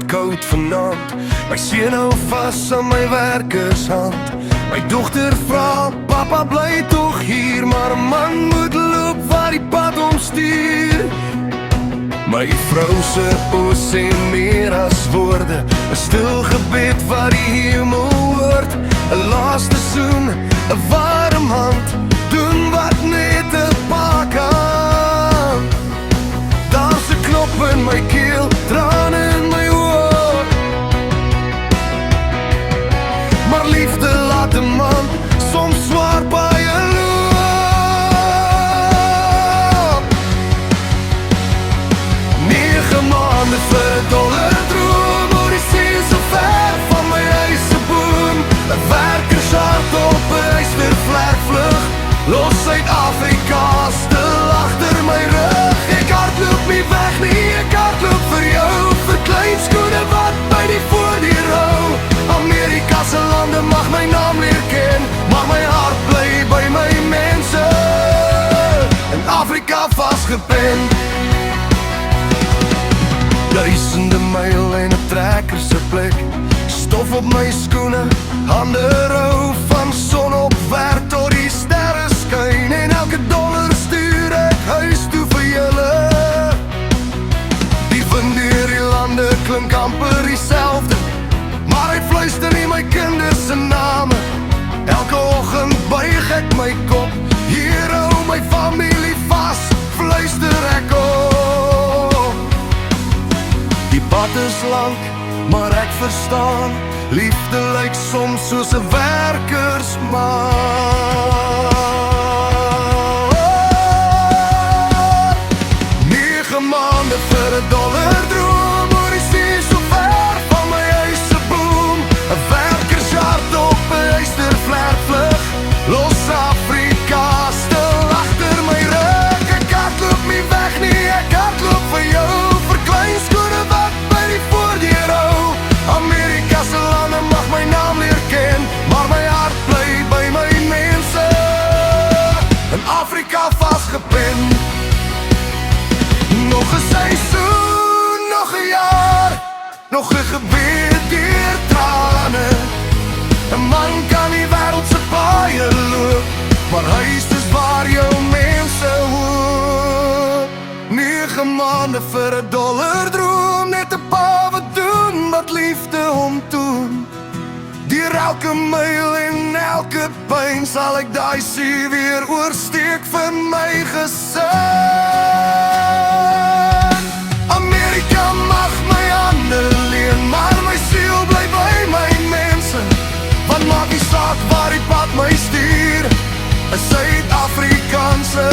koud vanaand. My seun hou vas aan my werkershand. My dogter vra, papa bly toch hier, maar 'n man moet loop waar die pad omstuur. My vrou se oë sê meer as woorde, 'n stil gebed wat die hemel hoort. 'n laaste soen, 'n warm hand, doen wat net 'n pa kan. Daar's 'n knop in my keel, trane in my oë, maar liefde laat 'n man soms swaar baie loop. 9 maande vir 'n dollar droom, oor die see so ver van my huis se boom. 'n Werkershart op 'n ystervlek vlug, los Suid-Afrika stil agter my rug. Ek hardloop nie weg nie, ek hardloop vir jou, vir klein skoene wat by die voordeur hou. Amerika se lande mag my naam leer ken, mag my hart bly by my mense, in Afrika vasgepen. Duisende myl en 'n trekker se plek, stof op my skoene, hande rou van son op werk tot die sterre skyn. En elke dollar stuur ek huis toe vir julle. Die wind deur die lande klink amper dieselfde, maar hy fluister nie my kinders se name. Elke oggend buig ek my kop, hier hou my familie vas, fluister ek op. Die pad is lank, maar ek verstaan, liefde lyk soms soos 'n werkersmaat. 9 maande vir 'n dollar droom, oor die see so ver van my huis se boom. 'n Werkershart op 'n ystervlek vlug, los Afrika stil agter my rug. Ek hardloop nie weg nie, ek hardloop vir jou, vir klein skoene wat by die voordeur hou. Amerika se lande mag my naam leer ken, maar my hart bly by my mense, in Afrika vasgepen. Nog 'n seisoen, nog 'n jaar, nog 'n gebed deur trane. 'n Man kan die wêreld se paaie loop, maar huis is waar jou mense hoop. 9 maande vir 'n dollar droom, net 'n pa wat doen wat liefde hom doen. Deur elke myl en elke pyn sal ek daai see weer oorsteek vir my gesin. Amerika mag my hande leen, maar my siel bly by my mense. Wat maak die saak waar die pad my stuur, 'n Suid-Afrikaanse